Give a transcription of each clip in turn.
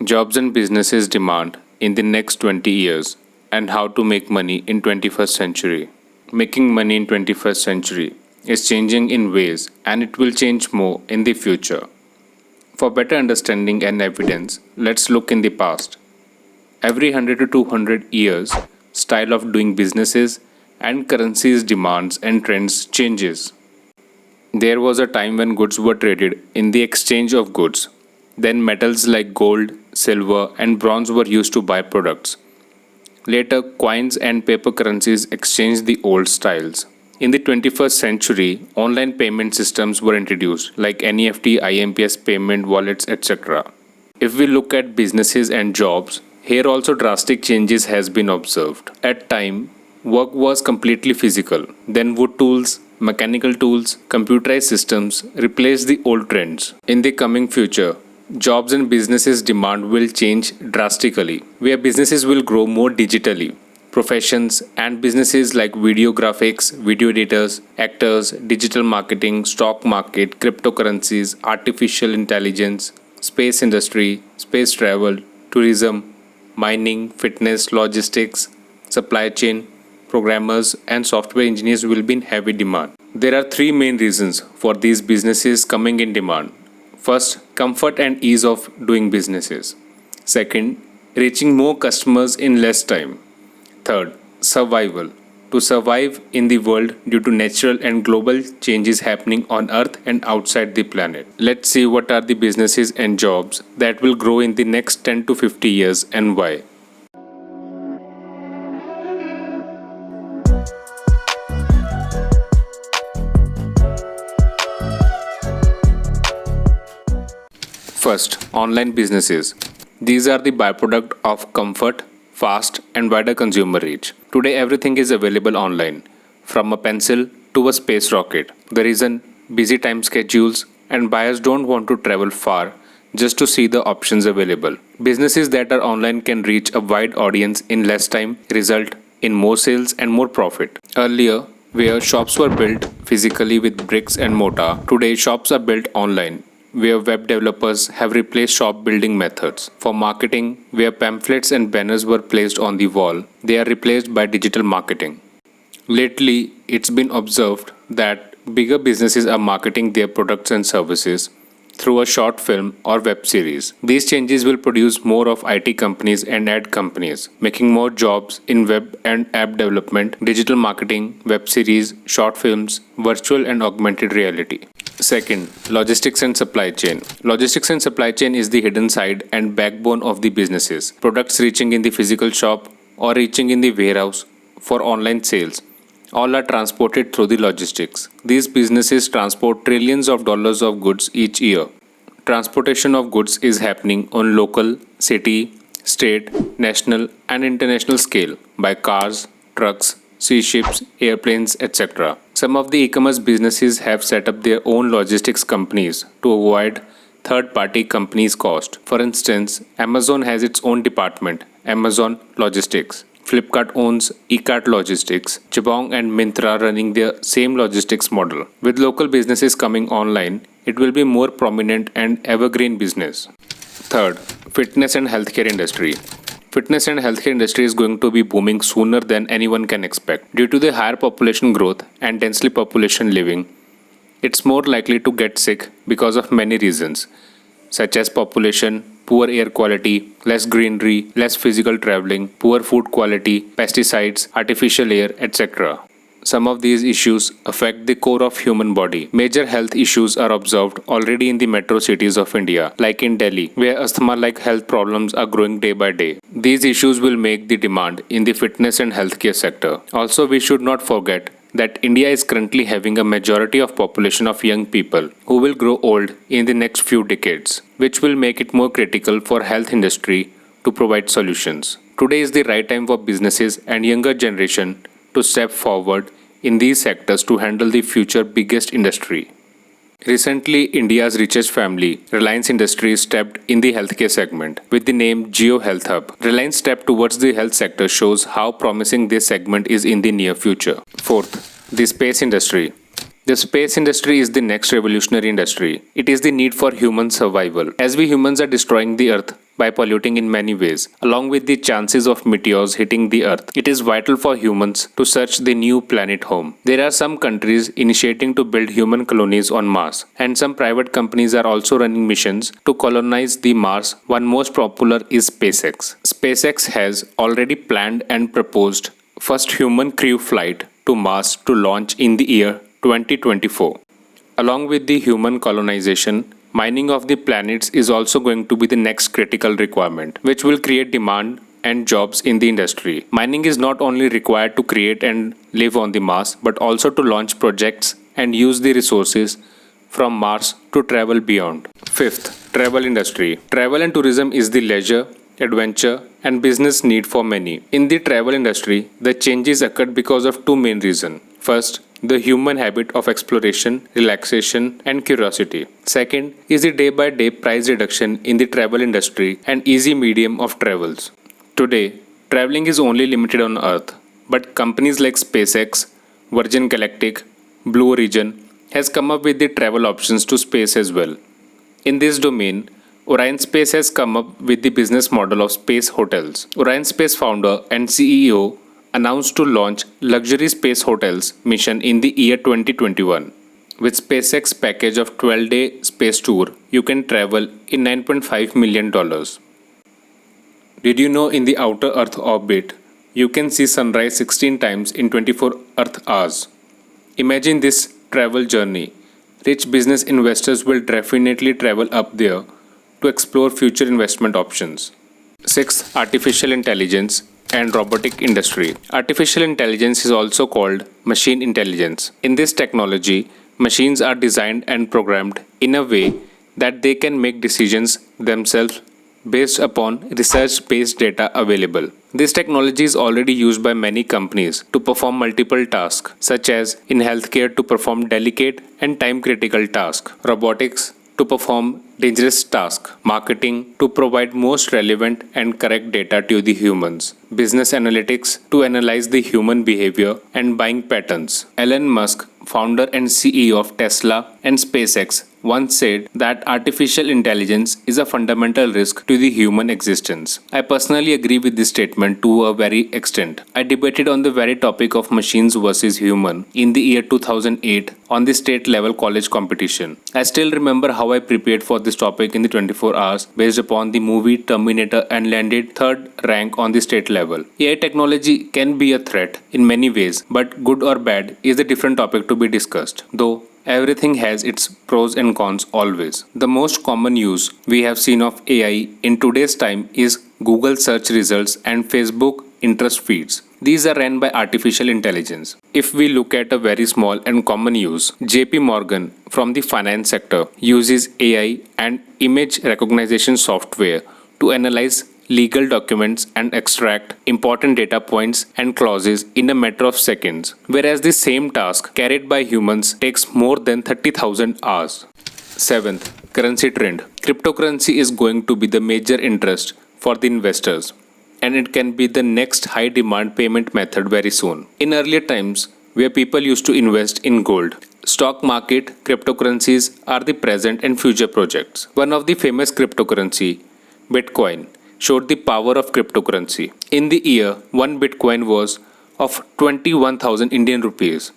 Jobs and businesses demand in the next 20 years and how to make money in 21st century. Making money in 21st century is changing in ways and it will change more in the future. For better understanding and evidence, let's look in the past. Every 100 to 200 years, style of doing businesses and currencies demands and trends changes. There was a time when goods were traded in the exchange of goods. Then metals like gold, silver, and bronze were used to buy products. Later, coins and paper currencies exchanged the old styles. In the 21st century, online payment systems were introduced like NEFT, IMPS payment wallets, etc. If we look at businesses and jobs, here also drastic changes has been observed. At time, work was completely physical. Then wood tools, mechanical tools, computerized systems replaced the old trends. In the coming future, jobs and businesses demand will change drastically, where businesses will grow more digitally. Professions and businesses like video graphics, video editors, actors, digital marketing, stock market, cryptocurrencies, artificial intelligence, space industry, space travel, tourism, mining, fitness, logistics, supply chain, programmers, and software engineers will be in heavy demand. There are three main reasons for these businesses coming in demand. First, comfort and ease of doing businesses. Second, reaching more customers in less time. Third, survival. To survive in the world due to natural and global changes happening on Earth and outside the planet. Let's see what are the businesses and jobs that will grow in the next 10 to 50 years and why. First, online businesses. These are the byproduct of comfort, fast, and wider consumer reach. Today, everything is available online, from a pencil to a space rocket. The reason, busy time schedules, and buyers don't want to travel far just to see the options available. Businesses that are online can reach a wide audience in less time, result in more sales and more profit. Earlier, where shops were built physically with bricks and mortar, today shops are built online, where web developers have replaced shop building methods. For marketing, where pamphlets and banners were placed on the wall, they are replaced by digital marketing. Lately, it's been observed that bigger businesses are marketing their products and services through a short film or web series. These changes will produce more of IT companies and ad companies, making more jobs in web and app development, digital marketing, web series, short films, virtual and augmented reality. Second, logistics and supply chain. Logistics and supply chain is the hidden side and backbone of the businesses. Products reaching in the physical shop or reaching in the warehouse for online sales. All are transported through the logistics. These businesses transport trillions of dollars of goods each year. Transportation of goods is happening on local, city, state, national and international scale by cars, trucks, sea ships, airplanes, etc. Some of the e-commerce businesses have set up their own logistics companies to avoid third-party companies' cost. For instance, Amazon has its own department, Amazon Logistics. Flipkart owns eCart Logistics, Jabong and Myntra running their same logistics model. With local businesses coming online, it will be more prominent and evergreen business. Third, fitness and healthcare industry. Fitness and healthcare industry is going to be booming sooner than anyone can expect. Due to the higher population growth and densely population living, it's more likely to get sick because of many reasons, such as population, poor air quality, less greenery, less physical traveling, poor food quality, pesticides, artificial air, etc. Some of these issues affect the core of human body. Major health issues are observed already in the metro cities of India, like in Delhi, where asthma-like health problems are growing day by day. These issues will make the demand in the fitness and healthcare sector. Also, we should not forget that India is currently having a majority of population of young people who will grow old in the next few decades, which will make it more critical for health industry to provide solutions. Today is the right time for businesses and younger generation to step forward in these sectors to handle the future biggest industry. Recently, India's richest family, Reliance Industries, stepped in the healthcare segment with the name Jio Health Hub. Reliance step towards the health sector shows how promising this segment is in the near future. Fourth, the space industry. The space industry is the next revolutionary industry. It is the need for human survival. As we humans are destroying the earth by polluting in many ways, along with the chances of meteors hitting the Earth. It is vital for humans to search the new planet home. There are some countries initiating to build human colonies on Mars, and some private companies are also running missions to colonize the Mars. One most popular is SpaceX. SpaceX has already planned and proposed first human crew flight to Mars to launch in the year 2024. Along with the human colonization, mining of the planets is also going to be the next critical requirement, which will create demand and jobs in the industry. Mining is not only required to create and live on the Mars, but also to launch projects and use the resources from Mars to travel beyond. Fifth, travel industry. Travel and tourism is the leisure, adventure, and business need for many. In the travel industry, the changes occurred because of two main reasons. First, the human habit of exploration, relaxation, and curiosity. Second is the day-by-day price reduction in the travel industry and easy medium of travels. Today, traveling is only limited on Earth, but companies like SpaceX, Virgin Galactic, Blue Origin has come up with the travel options to space as well. In this domain, Orion Space has come up with the business model of space hotels. Orion Space founder and CEO announced to launch luxury space hotels mission in the year 2021. With SpaceX package of 12-day space tour, you can travel in $9.5 million. Did you know in the outer Earth orbit, you can see sunrise 16 times in 24 Earth hours? Imagine this travel journey. Rich business investors will definitely travel up there to explore future investment options. Sixth, artificial intelligence and robotic industry. Artificial intelligence is also called machine intelligence. In this technology, machines are designed and programmed in a way that they can make decisions themselves based upon research-based data available. This technology is already used by many companies to perform multiple tasks, such as in healthcare to perform delicate and time-critical tasks, robotics to perform dangerous tasks, marketing to provide most relevant and correct data to the humans, business analytics to analyze the human behavior and buying patterns. Elon Musk, founder and CEO of Tesla and SpaceX, once said that artificial intelligence is a fundamental risk to the human existence. I personally agree with this statement to a very extent. I debated on the very topic of machines versus human in the year 2008 on the state level college competition. I still remember how I prepared for this topic in the 24 hours based upon the movie Terminator and landed third rank on the state level. AI technology can be a threat in many ways, but good or bad is a different topic to be discussed, though everything has its pros and cons always. The most common use we have seen of AI in today's time is Google search results and Facebook interest feeds. These are run by artificial intelligence. If we look at a very small and common use, JP Morgan from the finance sector uses AI and image recognition software to analyze legal documents and extract important data points and clauses in a matter of seconds, whereas the same task carried by humans takes more than 30,000 hours. Seventh, currency trend. Cryptocurrency is going to be the major interest for the investors, and it can be the next high demand payment method very soon. In earlier times, where people used to invest in gold, stock market, cryptocurrencies are the present and future projects. One of the famous cryptocurrency, Bitcoin, showed the power of cryptocurrency. In the year, one Bitcoin was of 21,000 Indian rupees,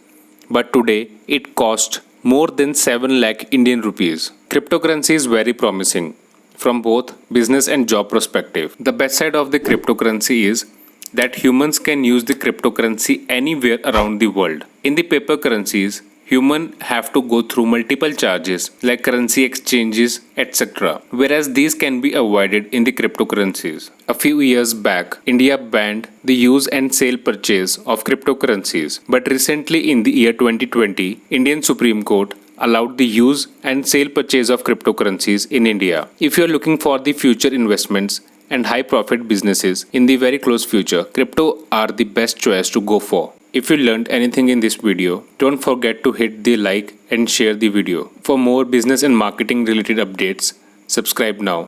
but today it costs more than 7 lakh Indian rupees. Cryptocurrency is very promising from both business and job perspective. The best side of the cryptocurrency is that humans can use the cryptocurrency anywhere around the world. In the paper currencies, humans have to go through multiple charges like currency exchanges, etc. Whereas these can be avoided in the cryptocurrencies. A few years back, India banned the use and sale purchase of cryptocurrencies. But recently in the year 2020, Indian Supreme Court allowed the use and sale purchase of cryptocurrencies in India. If you are looking for the future investments and high profit businesses in the very close future, crypto are the best choice to go for. If you learned anything in this video, don't forget to hit the like and share the video. For more business and marketing related updates, subscribe now.